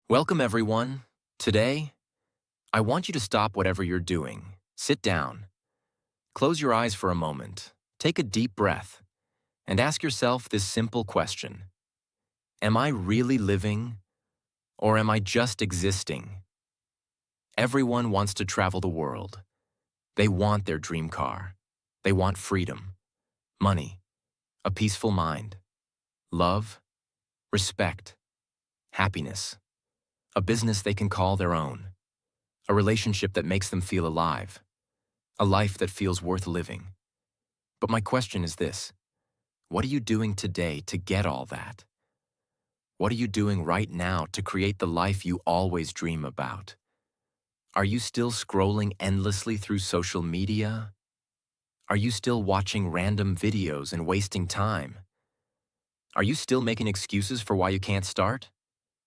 Welcome, everyone. Today, I want you to stop whatever you're doing. Sit down, close your eyes for a moment, take a deep breath, and ask yourself this simple question. Am I really living, or am I just existing? Everyone wants to travel the world. They want their dream car. They want freedom, money, a peaceful mind, love, respect, happiness, a business they can call their own, a relationship that makes them feel alive, a life that feels worth living. But my question is this: what are you doing today to get all that? What are you doing right now to create the life you always dream about? Are you still scrolling endlessly through social media? Are you still watching random videos and wasting time? Are you still making excuses for why you can't start?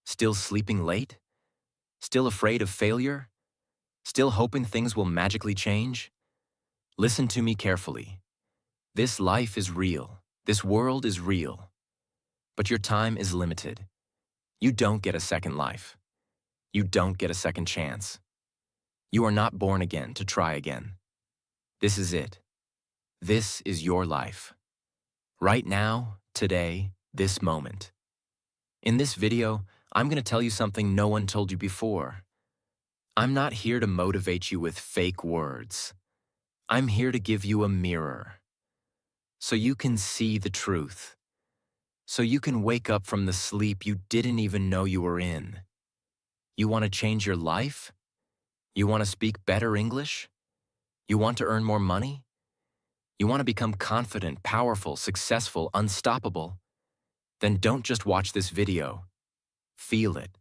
Still sleeping late? Still afraid of failure? Still hoping things will magically change? Listen to me carefully. This life is real. This world is real. But your time is limited. You don't get a second life. You don't get a second chance. You are not born again to try again. This is it. This is your life. Right now, today, this moment. In this video, I'm going to tell you something no one told you before. I'm not here to motivate you with fake words. I'm here to give you a mirror, so you can see the truth, so you can wake up from the sleep you didn't even know you were in. You want to change your life? You want to speak better English? You want to earn more money? You want to become confident, powerful, successful, unstoppable? Then don't just watch this video. Feel it.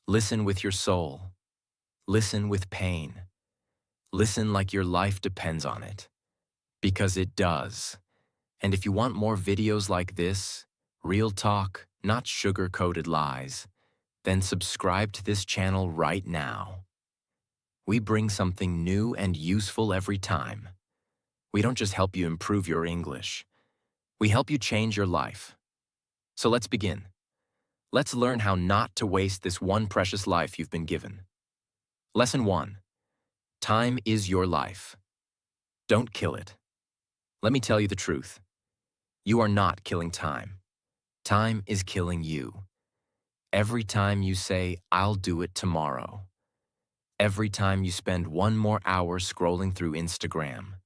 Listen with your soul. Listen with pain. Listen like your life depends on it. Because it does. And if you want more videos like this, real talk, not sugar-coated lies, then subscribe to this channel right now. We bring something new and useful every time. We don't just help you improve your English. We help you change your life. So let's begin. Let's learn how not to waste this one precious life you've been given. Lesson 1. Time is your life. Don't kill it. Let me tell you the truth. You are not killing time. Time is killing you. Every time you say, "I'll do it tomorrow." Every time you spend one more hour scrolling through Instagram.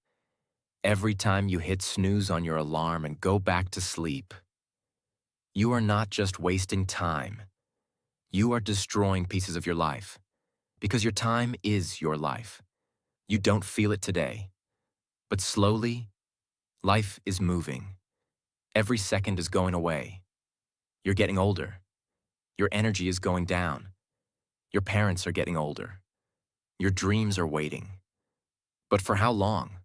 Every time you hit snooze on your alarm and go back to sleep. You are not just wasting time. You are destroying pieces of your life. Because your time is your life. You don't feel it today. But slowly, life is moving. Every second is going away. You're getting older. Your energy is going down. Your parents are getting older. Your dreams are waiting. But for how long?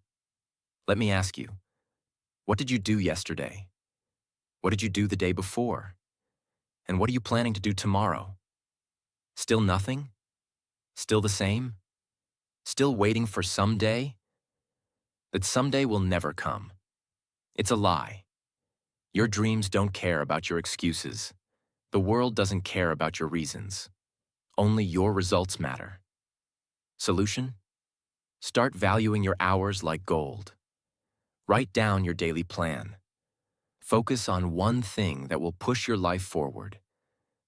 Let me ask you, what did you do yesterday? What did you do the day before? And what are you planning to do tomorrow? Still nothing? Still the same? Still waiting for someday? That someday will never come. It's a lie. Your dreams don't care about your excuses. The world doesn't care about your reasons. Only your results matter. Solution? Start valuing your hours like gold. Write down your daily plan. Focus on one thing that will push your life forward.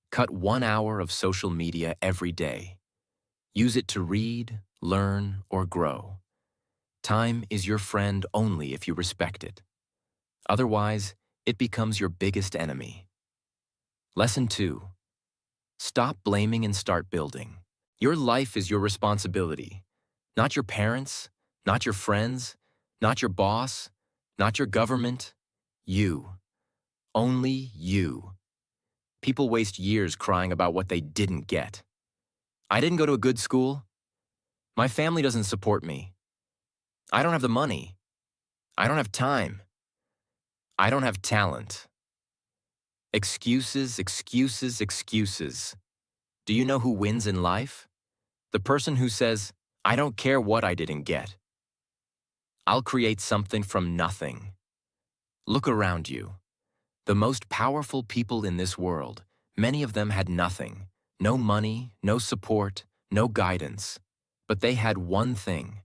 Cut 1 hour of social media every day. Use it to read, learn, or grow. Time is your friend only if you respect it. Otherwise, it becomes your biggest enemy. Lesson 2. Stop blaming and start building. Your life is your responsibility. Not your parents, not your friends, not your boss, not your government. You. Only you. People waste years crying about what they didn't get. I didn't go to a good school. My family doesn't support me. I don't have the money. I don't have time. I don't have talent. Excuses, excuses, excuses. Do you know who wins in life? The person who says, "I don't care what I didn't get. I'll create something from nothing." Look around you. The most powerful people in this world, many of them had nothing, No money, no support, no guidance. But they had one thing: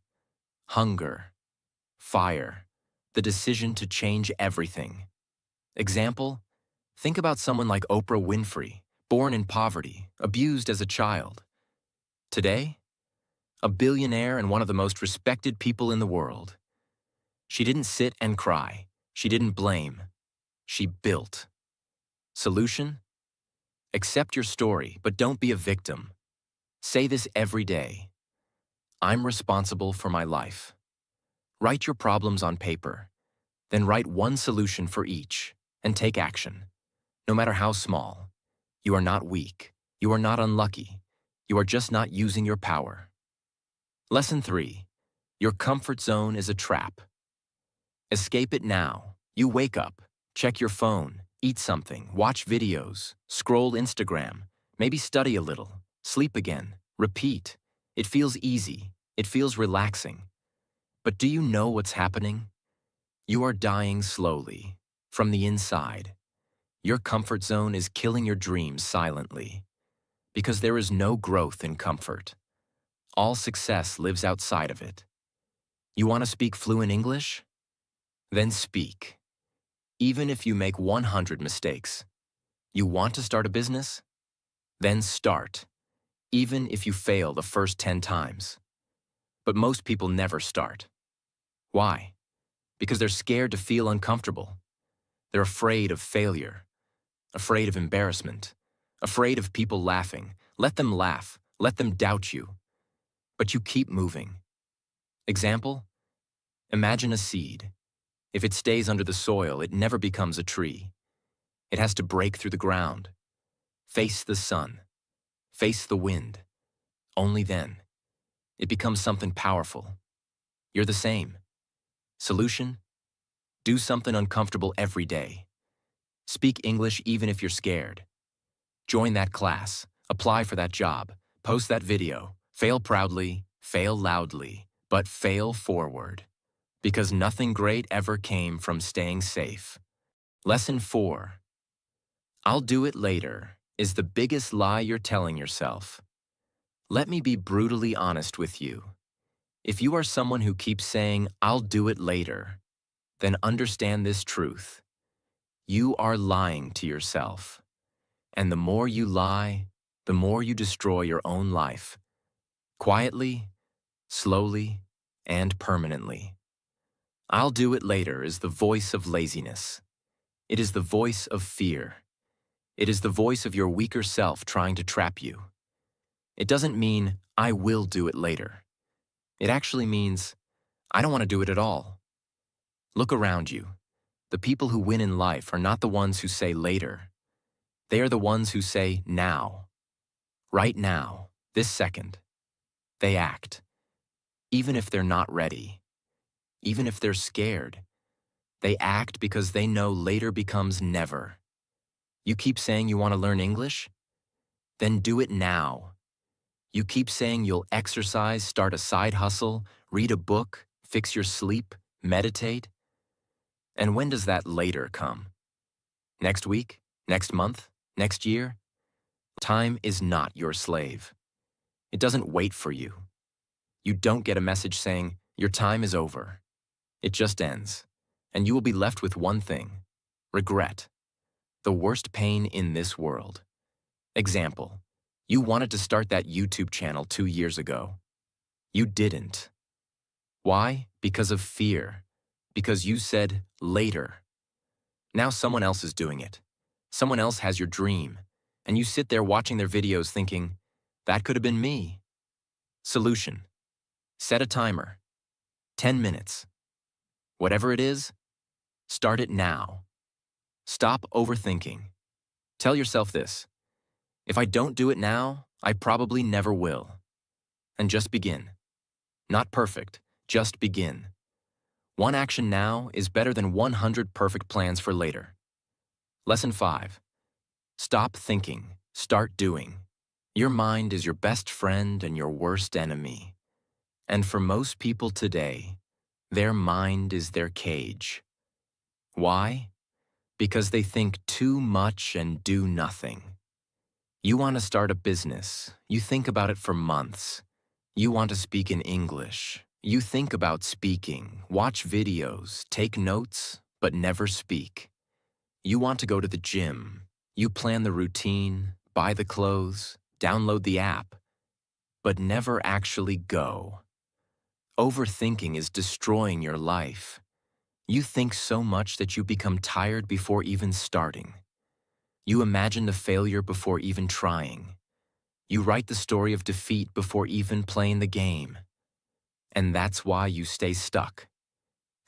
hunger, fire, the decision to change everything. Example: think about someone like Oprah Winfrey, born in poverty, abused as a child. Today, a billionaire and one of the most respected people in the world. She didn't sit and cry. She didn't blame. She built. Solution? Accept your story, but don't be a victim. Say this every day: I'm responsible for my life. Write your problems on paper. Then write one solution for each, and take action. No matter how small. You are not weak. You are not unlucky. You are just not using your power. Lesson 3. Your comfort zone is a trap. Escape it now. You wake up, check your phone, eat something, watch videos, scroll Instagram, maybe study a little, sleep again, repeat. It feels easy. It feels relaxing. But do you know what's happening? You are dying slowly, from the inside. Your comfort zone is killing your dreams silently. Because there is no growth in comfort. All success lives outside of it. You want to speak fluent English? Then speak. Even if you make 100 mistakes. You want to start a business? Then start. Even if you fail the first 10 times. But most people never start. Why? Because they're scared to feel uncomfortable. They're afraid of failure. Afraid of embarrassment. Afraid of people laughing. Let them laugh. Let them doubt you. But you keep moving. Example? Imagine a seed. If it stays under the soil, it never becomes a tree. It has to break through the ground. Face the sun. Face the wind. Only then. It becomes something powerful. You're the same. Solution? Do something uncomfortable every day. Speak English even if you're scared. Join that class. Apply for that job. Post that video. Fail proudly, fail loudly, but fail forward. Because nothing great ever came from staying safe. Lesson 4. I'll do it later is the biggest lie you're telling yourself. Let me be brutally honest with you. If you are someone who keeps saying, I'll do it later, then understand this truth. You are lying to yourself. And the more you lie, the more you destroy your own life. Quietly, slowly, and permanently. I'll do it later is the voice of laziness. It is the voice of fear. It is the voice of your weaker self trying to trap you. It doesn't mean, I will do it later. It actually means, I don't want to do it at all. Look around you. The people who win in life are not the ones who say later. They are the ones who say now. Right now, this second. They act. Even if they're not ready. Even if they're scared. They act because they know later becomes never. You keep saying you want to learn English? Then do it now. You keep saying you'll exercise, start a side hustle, read a book, fix your sleep, meditate. And when does that later come? Next week? Next month? Next year? Time is not your slave. It doesn't wait for you. You don't get a message saying, your time is over. It just ends. And you will be left with one thing: regret. The worst pain in this world. Example: you wanted to start that YouTube channel 2 years ago. You didn't. Why? Because of fear. Because you said later. Now someone else is doing it. Someone else has your dream. And you sit there watching their videos thinking, that could have been me. Solution: set a timer. 10 minutes. Whatever it is, start it now. Stop overthinking. Tell yourself this: if I don't do it now, I probably never will. And just begin. Not perfect, just begin. One action now is better than 100 perfect plans for later. Lesson 5. Stop thinking, start doing. Your mind is your best friend and your worst enemy. And for most people today, their mind is their cage. Why? Because they think too much and do nothing. You want to start a business. You think about it for months. You want to speak in English. You think about speaking, watch videos, take notes, but never speak. You want to go to the gym. You plan the routine, buy the clothes, download the app, but never actually go. Overthinking is destroying your life. You think so much that you become tired before even starting. You imagine the failure before even trying. You write the story of defeat before even playing the game. And that's why you stay stuck.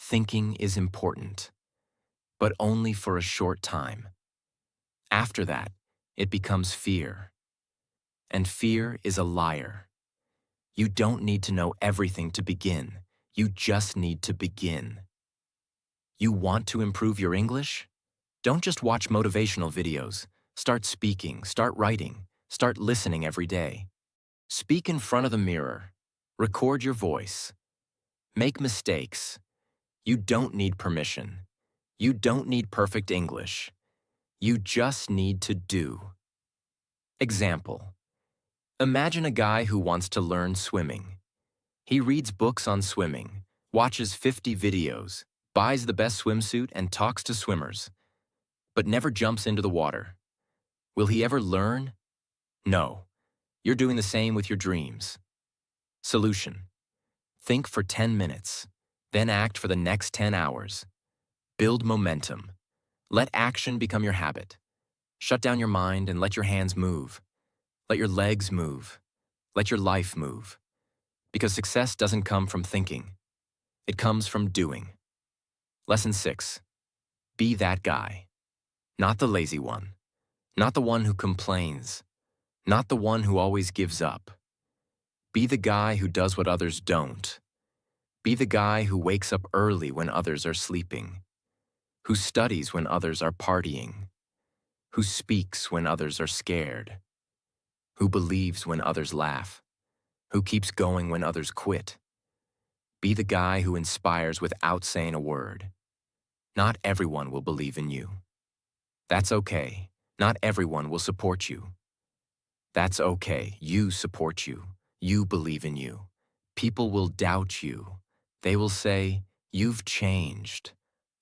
Thinking is important, but only for a short time. After that, it becomes fear. And fear is a liar. You don't need to know everything to begin. You just need to begin. You want to improve your English? Don't just watch motivational videos. Start speaking, start writing, start listening every day. Speak in front of the mirror. Record your voice. Make mistakes. You don't need permission. You don't need perfect English. You just need to do. Example. Imagine a guy who wants to learn swimming. He reads books on swimming, watches 50 videos, buys the best swimsuit and talks to swimmers, but never jumps into the water. Will he ever learn? No. You're doing the same with your dreams. Solution. Think for 10 minutes, then act for the next 10 hours. Build momentum. Let action become your habit. Shut down your mind and let your hands move. Let your legs move. Let your life move. Because success doesn't come from thinking. It comes from doing. Lesson 6. Be that guy. Not the lazy one. Not the one who complains. Not the one who always gives up. Be the guy who does what others don't. Be the guy who wakes up early when others are sleeping. Who studies when others are partying. Who speaks when others are scared. Who believes when others laugh. Who keeps going when others quit. Be the guy who inspires without saying a word. Not everyone will believe in you. That's okay. Not everyone will support you. That's okay. You support you. You believe in you. People will doubt you. They will say, "You've changed."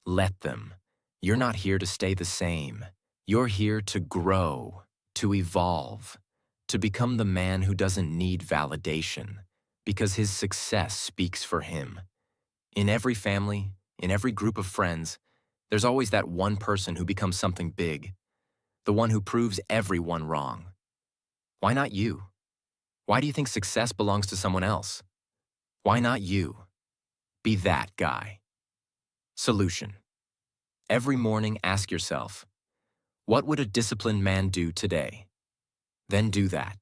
Let them. You're not here to stay the same. You're here to grow, to evolve, to become the man who doesn't need validation, because his success speaks for him. In every family, in every group of friends, there's always that one person who becomes something big, the one who proves everyone wrong. Why not you? Why do you think success belongs to someone else? Why not you? Be that guy. Solution. Every morning ask yourself, what would a disciplined man do today? Then do that.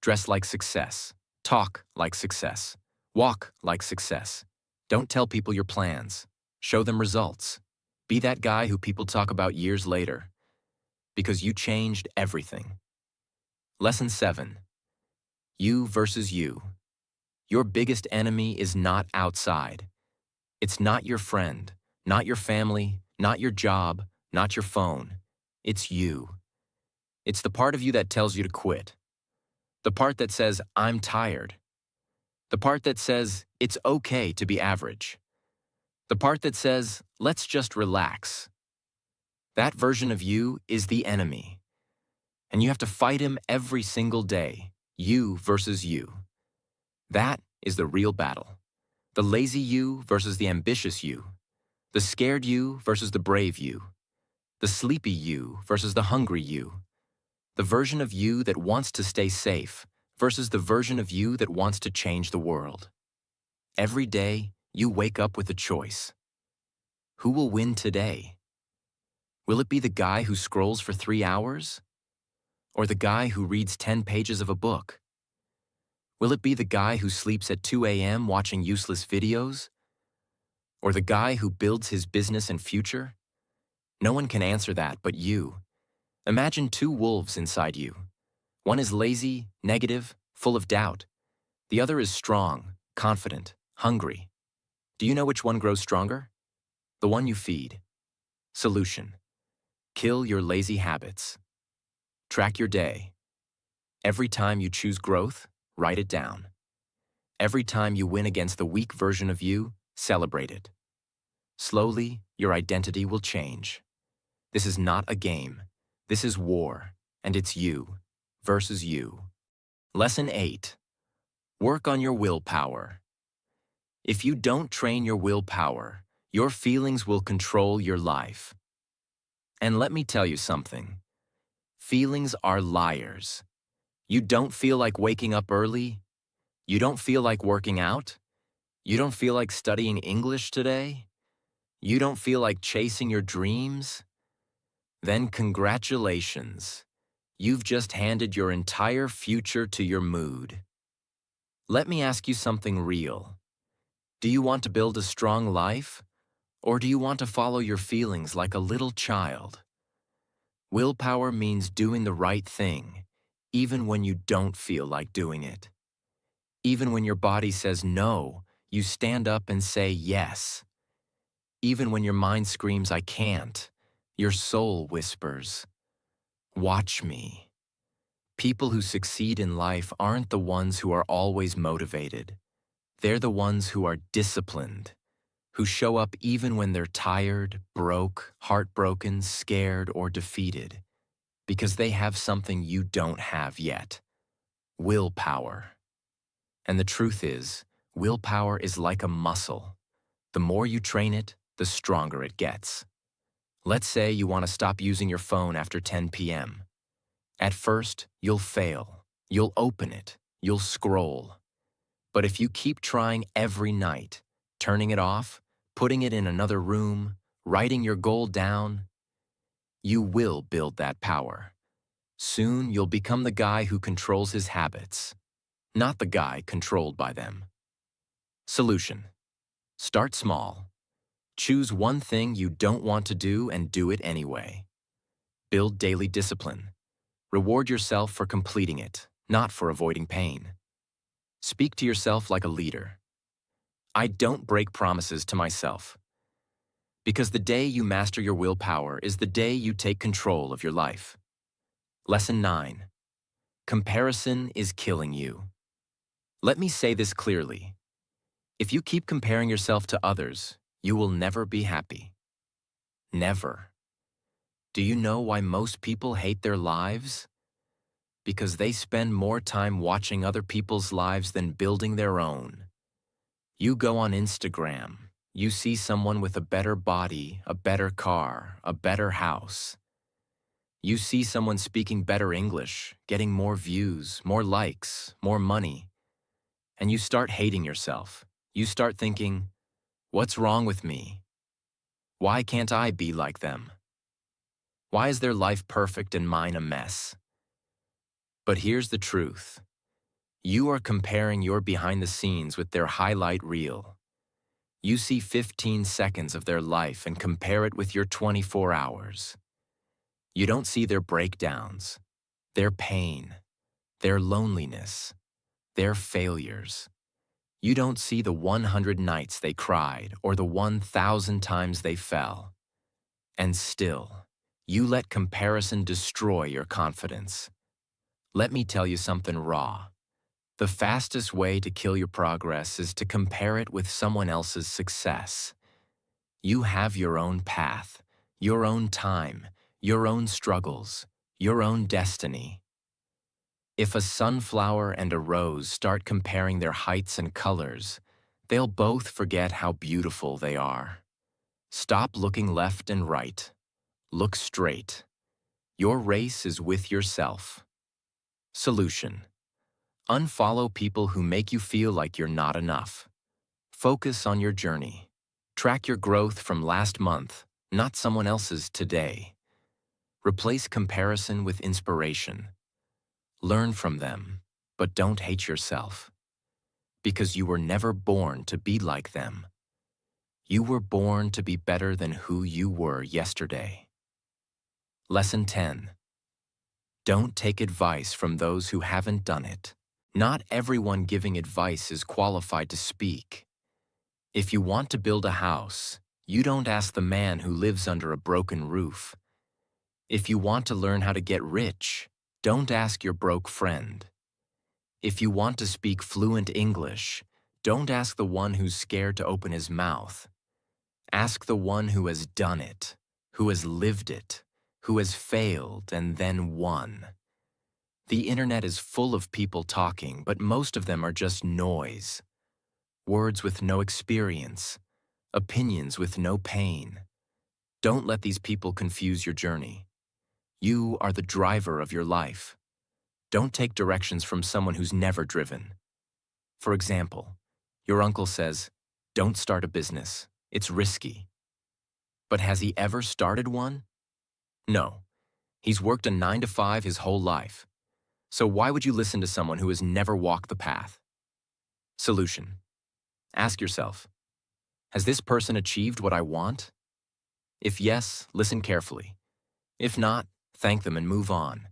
Dress like success. Talk like success. Walk like success. Don't tell people your plans. Show them results. Be that guy who people talk about years later, because you changed everything. Lesson 7. You versus you. Your biggest enemy is not outside. It's not your friend, not your family, not your job, not your phone. It's you. It's the part of you that tells you to quit. The part that says, "I'm tired." The part that says, "It's okay to be average." The part that says, "Let's just relax." That version of you is the enemy. And you have to fight him every single day. You versus you. That is the real battle. The lazy you versus the ambitious you. The scared you versus the brave you. The sleepy you versus the hungry you. The version of you that wants to stay safe versus the version of you that wants to change the world. Every day, you wake up with a choice. Who will win today? Will it be the guy who scrolls for 3 hours? Or the guy who reads 10 pages of a book? Will it be the guy who sleeps at 2 a.m. watching useless videos? Or the guy who builds his business and future? No one can answer that but you. Imagine 2 wolves inside you. One is lazy, negative, full of doubt. The other is strong, confident, hungry. Do you know which one grows stronger? The one you feed. Solution. Kill your lazy habits. Track your day. Every time you choose growth, write it down. Every time you win against the weak version of you, celebrate it. Slowly, your identity will change. This is not a game. This is war, and it's you versus you. Lesson 8. Work on your willpower. If you don't train your willpower, your feelings will control your life. And let me tell you something. Feelings are liars. You don't feel like waking up early? You don't feel like working out? You don't feel like studying English today? You don't feel like chasing your dreams? Then congratulations. You've just handed your entire future to your mood. Let me ask you something real. Do you want to build a strong life? Or do you want to follow your feelings like a little child? Willpower means doing the right thing, even when you don't feel like doing it. Even when your body says no, you stand up and say yes. Even when your mind screams, I can't, your soul whispers, watch me. People who succeed in life aren't the ones who are always motivated. They're the ones who are disciplined, who show up even when they're tired, broke, heartbroken, scared, or defeated, because they have something you don't have yet: willpower. And the truth is, willpower is like a muscle. The more you train it, the stronger it gets. Let's say you want to stop using your phone after 10 p.m. At first, you'll fail. You'll open it. You'll scroll. But if you keep trying every night, turning it off, putting it in another room, writing your goal down, you will build that power. Soon, you'll become the guy who controls his habits, not the guy controlled by them. Solution: start small. Choose one thing you don't want to do and do it anyway. Build daily discipline. Reward yourself for completing it, not for avoiding pain. Speak to yourself like a leader. I don't break promises to myself. Because the day you master your willpower is the day you take control of your life. Lesson 9. Comparison is killing you. Let me say this clearly. If you keep comparing yourself to others, you will never be happy. Never. Do you know why most people hate their lives? Because they spend more time watching other people's lives than building their own. You go on Instagram, you see someone with a better body, a better car, a better house. You see someone speaking better English, getting more views, more likes, more money. And you start hating yourself. You start thinking, what's wrong with me? Why can't I be like them? Why is their life perfect and mine a mess? But here's the truth. You are comparing your behind the scenes with their highlight reel. You see 15 seconds of their life and compare it with your 24 hours. You don't see their breakdowns, their pain, their loneliness, their failures. You don't see the 100 nights they cried or the 1,000 times they fell. And still, you let comparison destroy your confidence. Let me tell you something raw. The fastest way to kill your progress is to compare it with someone else's success. You have your own path, your own time, your own struggles, your own destiny. If a sunflower and a rose start comparing their heights and colors, they'll both forget how beautiful they are. Stop looking left and right. Look straight. Your race is with yourself. Solution: unfollow people who make you feel like you're not enough. Focus on your journey. Track your growth from last month, not someone else's today. Replace comparison with inspiration. Learn from them, but don't hate yourself. Because you were never born to be like them. You were born to be better than who you were yesterday. Lesson 10. Don't take advice from those who haven't done it. Not everyone giving advice is qualified to speak. If you want to build a house, you don't ask the man who lives under a broken roof. If you want to learn how to get rich, Don't ask your broke friend. If you want to speak fluent English, don't ask the one who's scared to open his mouth. Ask the one who has done it, who has lived it, who has failed and then won. The internet is full of people talking, but most of them are just noise. Words with no experience, opinions with no pain. Don't let these people confuse your journey. You are the driver of your life. Don't take directions from someone who's never driven. For example, your uncle says, "Don't start a business. It's risky." But has he ever started one? No. He's worked a 9 to 5 his whole life. So why would you listen to someone who has never walked the path? Solution. Ask yourself, has this person achieved what I want? If yes, listen carefully. If not, thank them and move on.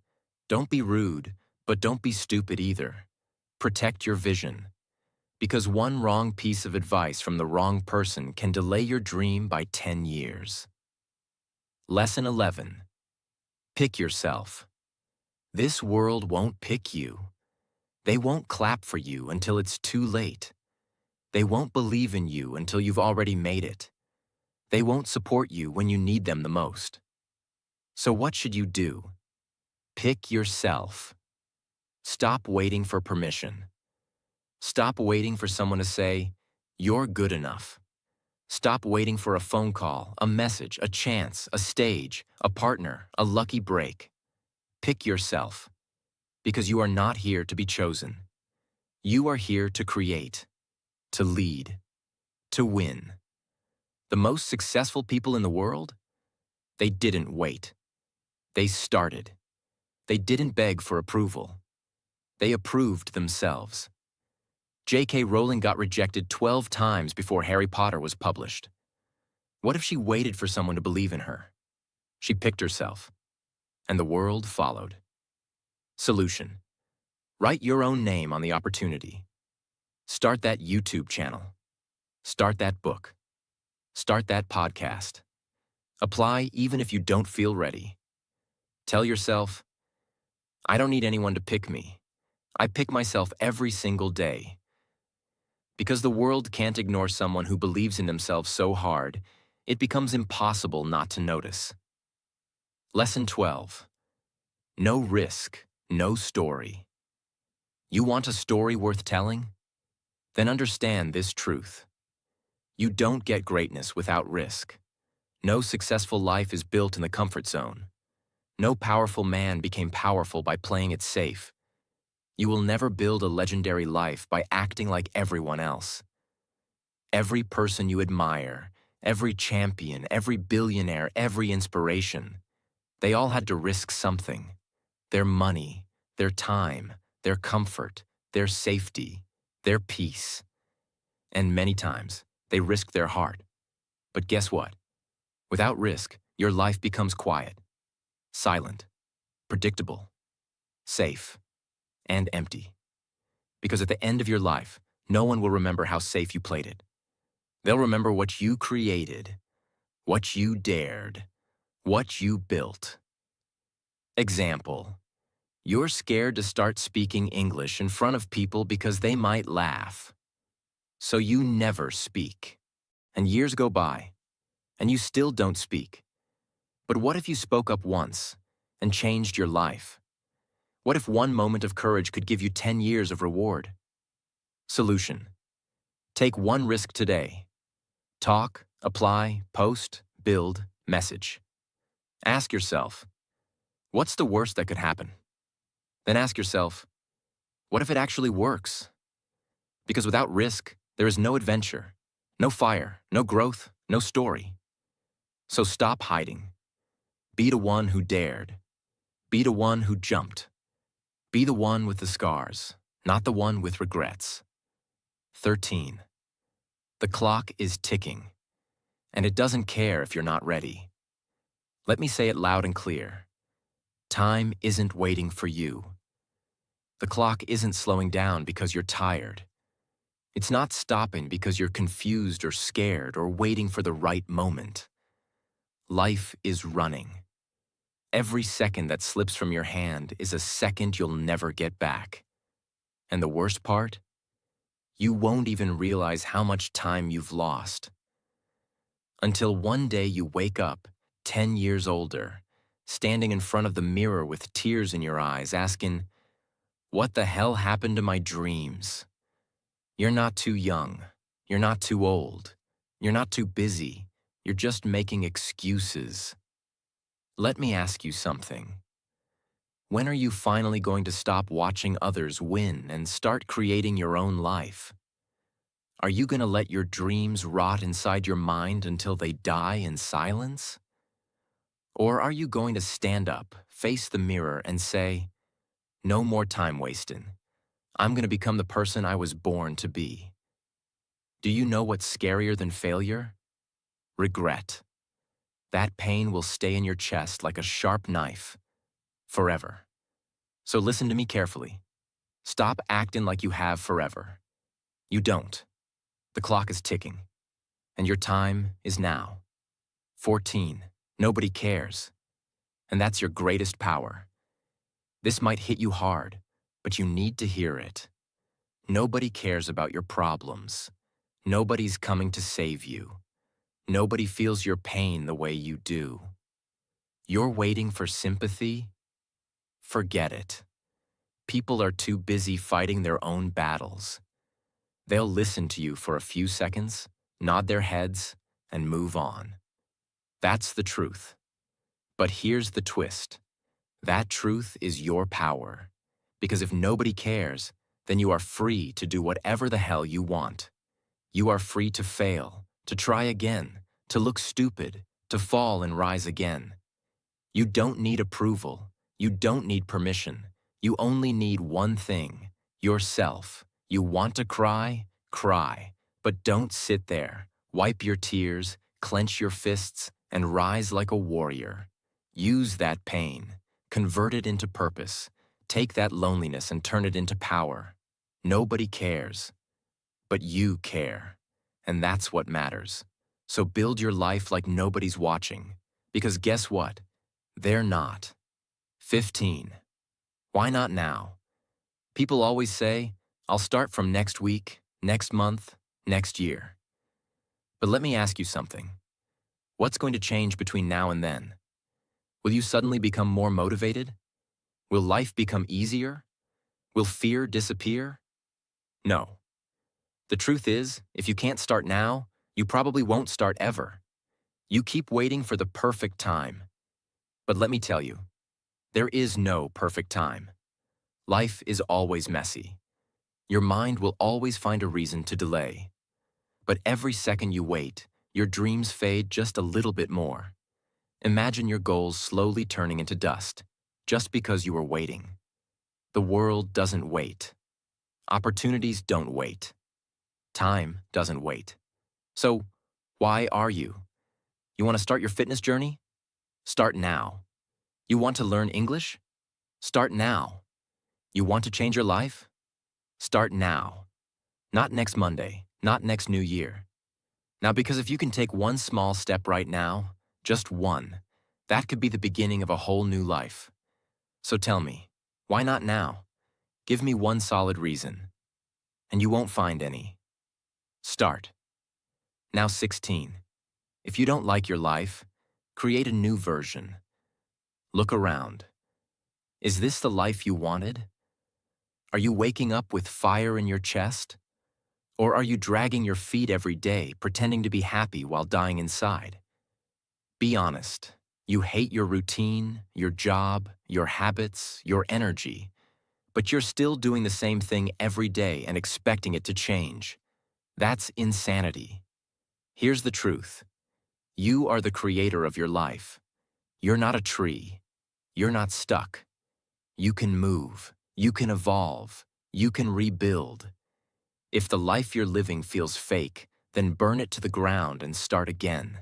Don't be rude, but don't be stupid either. Protect your vision. Because one wrong piece of advice from the wrong person can delay your dream by 10 years. Lesson 11. Pick yourself. This world won't pick you. They won't clap for you until it's too late. They won't believe in you until you've already made it. They won't support you when you need them the most. So what should you do? Pick yourself. Stop waiting for permission. Stop waiting for someone to say, "You're good enough." Stop waiting for a phone call, a message, a chance, a stage, a partner, a lucky break. Pick yourself, because you are not here to be chosen. You are here to create, to lead, to win. The most successful people in the world? They didn't wait. They started. They didn't beg for approval. They approved themselves. J.K. Rowling got rejected 12 times before Harry Potter was published. What if she waited for someone to believe in her? She picked herself, and the world followed. Solution. Write your own name on the opportunity. Start that YouTube channel. Start that book. Start that podcast. Apply even if you don't feel ready. Tell yourself, I don't need anyone to pick me. I pick myself every single day. Because the world can't ignore someone who believes in themselves so hard, it becomes impossible not to notice. Lesson 12. No risk, no story. You want a story worth telling? Then understand this truth. You don't get greatness without risk. No successful life is built in the comfort zone. No powerful man became powerful by playing it safe. You will never build a legendary life by acting like everyone else. Every person you admire, every champion, every billionaire, every inspiration, they all had to risk something. Their money, their time, their comfort, their safety, their peace. And many times, they risked their heart. But guess what? Without risk, your life becomes quiet, silent, predictable, safe, and empty. Because at the end of your life, no one will remember how safe you played it. They'll remember what you created, what you dared, what you built. Example. You're scared to start speaking English in front of people because they might laugh. So you never speak. And years go by, and you still don't speak. But what if you spoke up once and changed your life? What if one moment of courage could give you 10 years of reward? Solution. Take one risk today. Talk, apply, post, build, message. Ask yourself, what's the worst that could happen? Then ask yourself, what if it actually works? Because without risk, there is no adventure, no fire, no growth, no story. So stop hiding. Be the one who dared. Be the one who jumped. Be the one with the scars, not the one with regrets. 13. The clock is ticking, and it doesn't care if you're not ready. Let me say it loud and clear. Time isn't waiting for you. The clock isn't slowing down because you're tired. It's not stopping because you're confused or scared or waiting for the right moment. Life is running. Every second that slips from your hand is a second you'll never get back. And the worst part? You won't even realize how much time you've lost. Until one day you wake up, 10 years older, standing in front of the mirror with tears in your eyes, asking, "What the hell happened to my dreams?" You're not too young. You're not too old. You're not too busy. You're just making excuses. Let me ask you something. When are you finally going to stop watching others win and start creating your own life? Are you going to let your dreams rot inside your mind until they die in silence? Or are you going to stand up, face the mirror, and say, "No more time wasting. I'm going to become the person I was born to be"? Do you know what's scarier than failure? Regret. That pain will stay in your chest like a sharp knife, forever. So listen to me carefully. Stop acting like you have forever. You don't. The clock is ticking, and your time is now. 14. Nobody cares. And that's your greatest power. This might hit you hard, but you need to hear it. Nobody cares about your problems. Nobody's coming to save you. Nobody feels your pain the way you do. You're waiting for sympathy? Forget it. People are too busy fighting their own battles. They'll listen to you for a few seconds, nod their heads, and move on. That's the truth. But here's the twist. That truth is your power. Because if nobody cares, then you are free to do whatever the hell you want. You are free to fail, to try again, to look stupid, to fall and rise again. You don't need approval. You don't need permission. You only need one thing, yourself. You want to cry? Cry. But don't sit there. Wipe your tears, clench your fists, and rise like a warrior. Use that pain. Convert it into purpose. Take that loneliness and turn it into power. Nobody cares. But you care. And that's what matters. So build your life like nobody's watching. Because guess what? They're not. 15. Why not now? People always say, "I'll start from next week, next month, next year." But let me ask you something. What's going to change between now and then? Will you suddenly become more motivated? Will life become easier? Will fear disappear? No. The truth is, if you can't start now, you probably won't start ever. You keep waiting for the perfect time. But let me tell you, there is no perfect time. Life is always messy. Your mind will always find a reason to delay. But every second you wait, your dreams fade just a little bit more. Imagine your goals slowly turning into dust, just because you were waiting. The world doesn't wait. Opportunities don't wait. Time doesn't wait. So, why are you? You want to start your fitness journey? Start now. You want to learn English? Start now. You want to change your life? Start now. Not next Monday, not next New Year. Now, because if you can take one small step right now, just one, that could be the beginning of a whole new life. So tell me, why not now? Give me one solid reason. And you won't find any. Start. Now 16. If you don't like your life, create a new version. Look around. Is this the life you wanted? Are you waking up with fire in your chest? Or are you dragging your feet every day, pretending to be happy while dying inside? Be honest. You hate your routine, your job, your habits, your energy, but you're still doing the same thing every day and expecting it to change. That's insanity. Here's the truth. You are the creator of your life. You're not a tree. You're not stuck. You can move. You can evolve. You can rebuild. If the life you're living feels fake, then burn it to the ground and start again.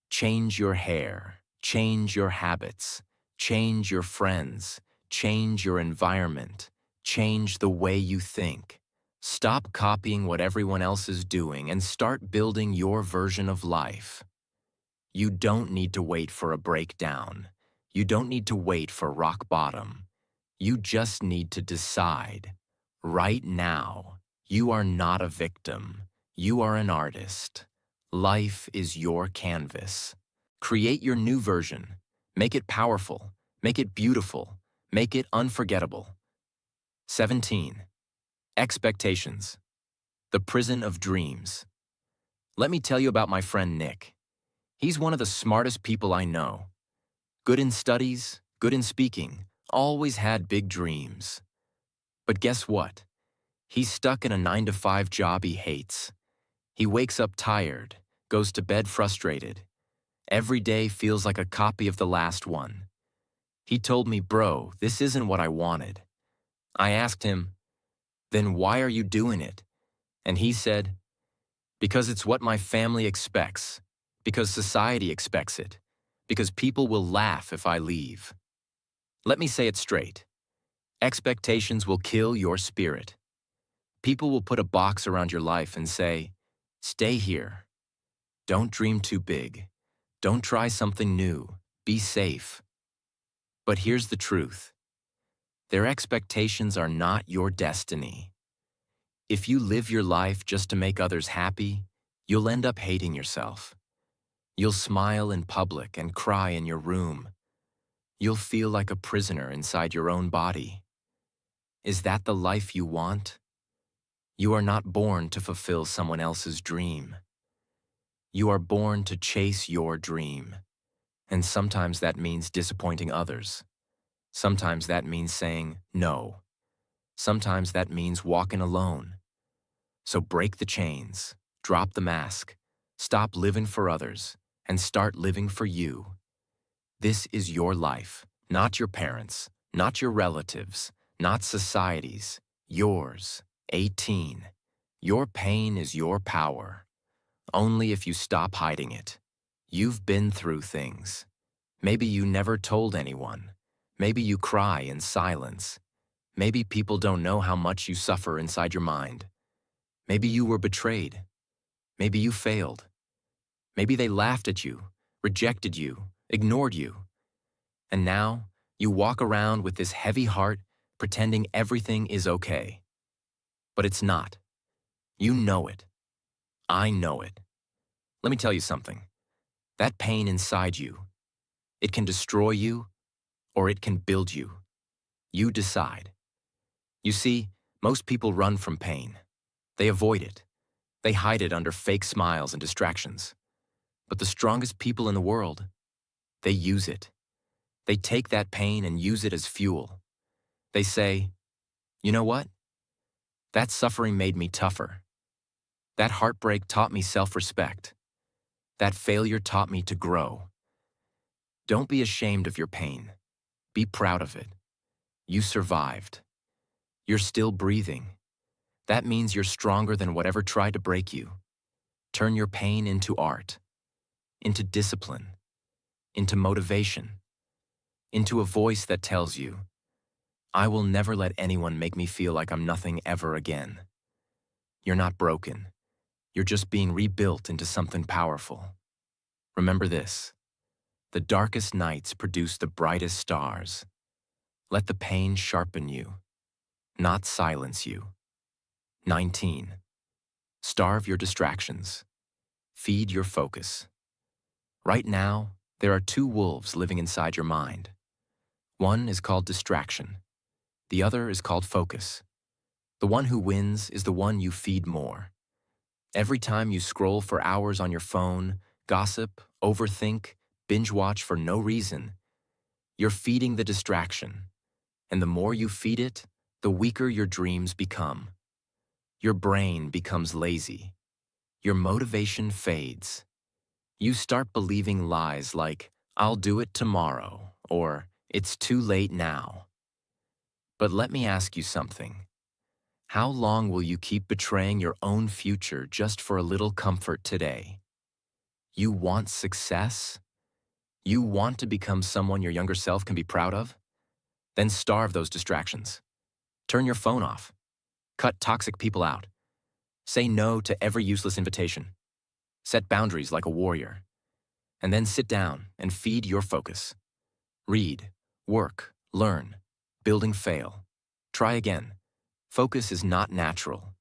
Change your hair. Change your habits. Change your friends. Change your environment. Change the way you think. Stop copying what everyone else is doing and start building your version of life. You don't need to wait for a breakdown. You don't need to wait for rock bottom. You just need to decide. Right now, you are not a victim. You are an artist. Life is your canvas. Create your new version. Make it powerful. Make it beautiful. Make it unforgettable. 17. Expectations. The prison of dreams. Let me tell you about my friend Nick. He's one of the smartest people I know. Good in studies, good in speaking, always had big dreams. But guess what? He's stuck in a 9-to-5 job he hates. He wakes up tired, goes to bed frustrated. Every day feels like a copy of the last one. He told me, "Bro, this isn't what I wanted." I asked him, "Then why are you doing it?" And he said, "Because it's what my family expects, because society expects it, because people will laugh if I leave." Let me say it straight. Expectations will kill your spirit. People will put a box around your life and say, "Stay here. Don't dream too big. Don't try something new. Be safe." But here's the truth. Their expectations are not your destiny. If you live your life just to make others happy, you'll end up hating yourself. You'll smile in public and cry in your room. You'll feel like a prisoner inside your own body. Is that the life you want? You are not born to fulfill someone else's dream. You are born to chase your dream. And sometimes that means disappointing others. Sometimes that means saying no. Sometimes that means walking alone. So break the chains, drop the mask, stop living for others, and start living for you. This is your life, not your parents', not your relatives', not society's, yours. 18. Your pain is your power. Only if you stop hiding it. You've been through things. Maybe you never told anyone. Maybe you cry in silence. Maybe people don't know how much you suffer inside your mind. Maybe you were betrayed. Maybe you failed. Maybe they laughed at you, rejected you, ignored you. And now you walk around with this heavy heart, pretending everything is okay. But it's not. You know it. I know it. Let me tell you something. That pain inside you, it can destroy you or it can build you. You decide. You see, most people run from pain. They avoid it. They hide it under fake smiles and distractions. But the strongest people in the world, they use it. They take that pain and use it as fuel. They say, "You know what? That suffering made me tougher. That heartbreak taught me self-respect. That failure taught me to grow." Don't be ashamed of your pain. Be proud of it. You survived. You're still breathing. That means you're stronger than whatever tried to break you. Turn your pain into art, into discipline, into motivation, into a voice that tells you, "I will never let anyone make me feel like I'm nothing ever again." You're not broken. You're just being rebuilt into something powerful. Remember this. The darkest nights produce the brightest stars. Let the pain sharpen you, not silence you. 19. Starve your distractions. Feed your focus. Right now, there are two wolves living inside your mind. One is called distraction. The other is called focus. The one who wins is the one you feed more. Every time you scroll for hours on your phone, gossip, overthink, binge watch for no reason, you're feeding the distraction. And the more you feed it, the weaker your dreams become. Your brain becomes lazy. Your motivation fades. You start believing lies like, "I'll do it tomorrow," or "It's too late now." But let me ask you something. How long will you keep betraying your own future just for a little comfort today? You want success? You want to become someone your younger self can be proud of? Then starve those distractions. Turn your phone off. Cut toxic people out. Say no to every useless invitation. Set boundaries like a warrior. And then sit down and feed your focus. Read, work, learn, building fail. Try again. Focus is not natural.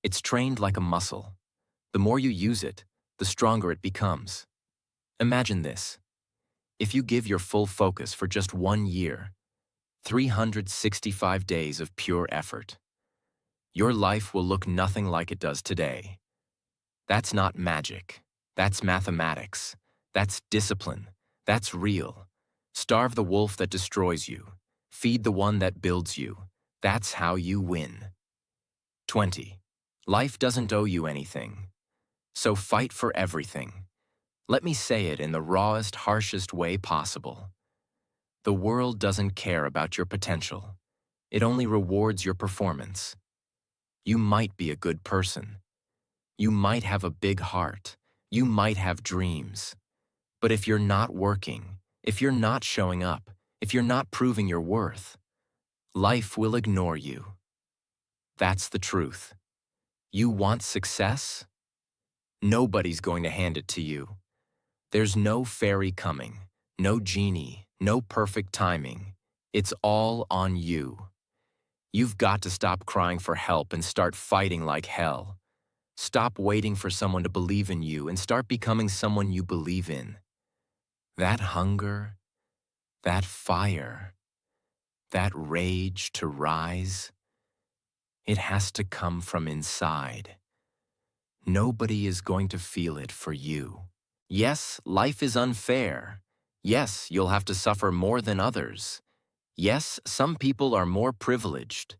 It's trained like a muscle. The more you use it, the stronger it becomes. Imagine this. If you give your full focus for just 1 year, 365 days of pure effort, your life will look nothing like it does today. That's not magic. That's mathematics. That's discipline. That's real. Starve the wolf that destroys you. Feed the one that builds you. That's how you win. 20. Life doesn't owe you anything. So fight for everything. Let me say it in the rawest, harshest way possible. The world doesn't care about your potential. It only rewards your performance. You might be a good person. You might have a big heart. You might have dreams. But if you're not working, if you're not showing up, if you're not proving your worth, life will ignore you. That's the truth. You want success? Nobody's going to hand it to you. There's no fairy coming, no genie, no perfect timing. It's all on you. You've got to stop crying for help and start fighting like hell. Stop waiting for someone to believe in you and start becoming someone you believe in. That hunger, that fire, that rage to rise, it has to come from inside. Nobody is going to feel it for you. Yes, life is unfair. Yes, you'll have to suffer more than others. Yes, some people are more privileged.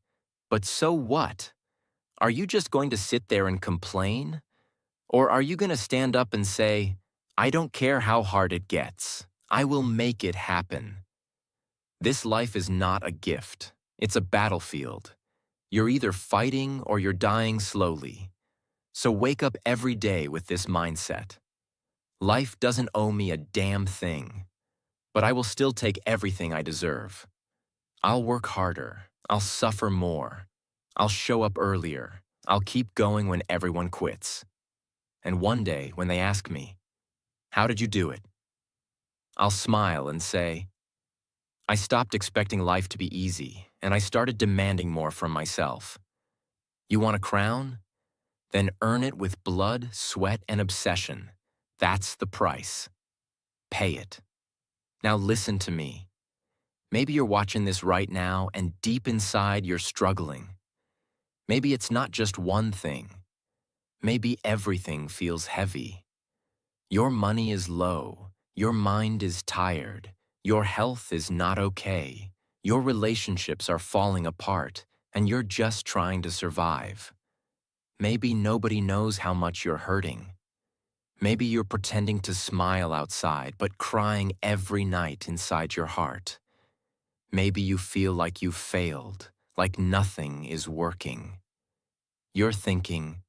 But so what? Are you just going to sit there and complain? Or are you going to stand up and say, I don't care how hard it gets. I will make it happen. This life is not a gift. It's a battlefield. You're either fighting or you're dying slowly. So wake up every day with this mindset. Life doesn't owe me a damn thing, but I will still take everything I deserve. I'll work harder. I'll suffer more. I'll show up earlier. I'll keep going when everyone quits. And one day, when they ask me, how did you do it? I'll smile and say, I stopped expecting life to be easy, and I started demanding more from myself. You want a crown? Then earn it with blood, sweat, and obsession. That's the price. Pay it. Now listen to me. Maybe you're watching this right now, and deep inside you're struggling. Maybe it's not just one thing. Maybe everything feels heavy. Your money is low. Your mind is tired. Your health is not okay. Your relationships are falling apart, and you're just trying to survive. Maybe nobody knows how much you're hurting. Maybe you're pretending to smile outside, but crying every night inside your heart. Maybe you feel like you've failed, like nothing is working. You're thinking,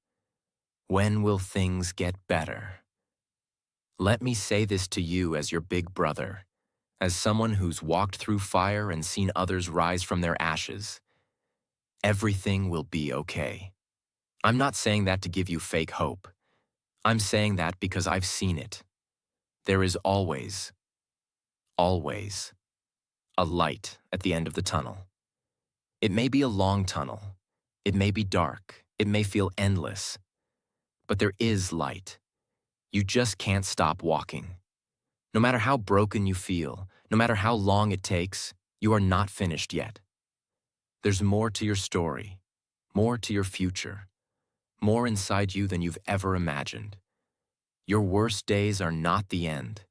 when will things get better? Let me say this to you as your big brother, as someone who's walked through fire and seen others rise from their ashes. Everything will be okay. I'm not saying that to give you fake hope. I'm saying that because I've seen it. There is always a light at the end of the tunnel. It may be a long tunnel. It may be dark. It may feel endless. But there is light. You just can't stop walking. No matter how broken you feel, no matter how long it takes, you are not finished yet. There's more to your story, more to your future, more inside you than you've ever imagined. Your worst days are not the end.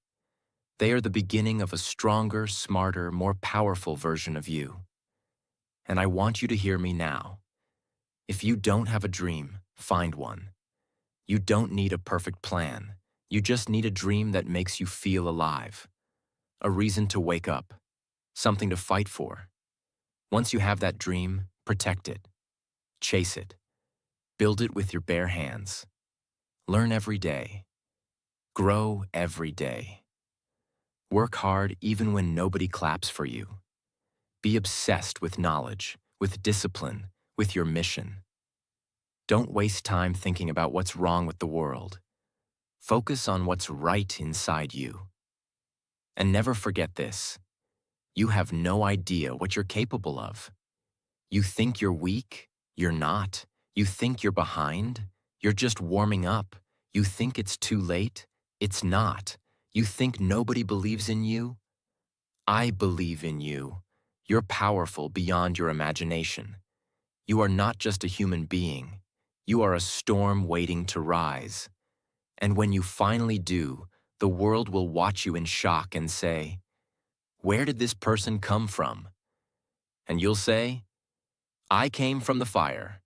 They are the beginning of a stronger, smarter, more powerful version of you. And I want you to hear me now. If you don't have a dream, find one. You don't need a perfect plan. You just need a dream that makes you feel alive. A reason to wake up. Something to fight for. Once you have that dream, protect it. Chase it. Build it with your bare hands. Learn every day. Grow every day. Work hard even when nobody claps for you. Be obsessed with knowledge, with discipline, with your mission. Don't waste time thinking about what's wrong with the world. Focus on what's right inside you. And never forget this. You have no idea what you're capable of. You think you're weak? You're not. You think you're behind? You're just warming up. You think it's too late? It's not. You think nobody believes in you? I believe in you. You're powerful beyond your imagination. You are not just a human being. You are a storm waiting to rise. And when you finally do, the world will watch you in shock and say, "Where did this person come from?" And you'll say, "I came from the fire.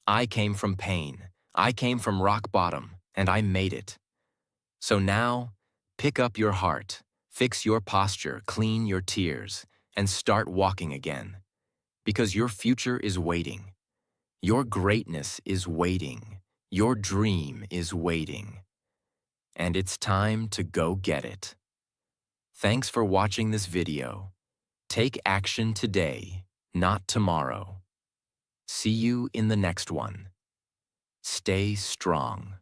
I came from pain. I came from rock bottom, and I made it." So now, pick up your heart, fix your posture, clean your tears, and start walking again. Because your future is waiting. Your greatness is waiting. Your dream is waiting. And it's time to go get it. Thanks for watching this video. Take action today, not tomorrow. See you in the next one. Stay strong.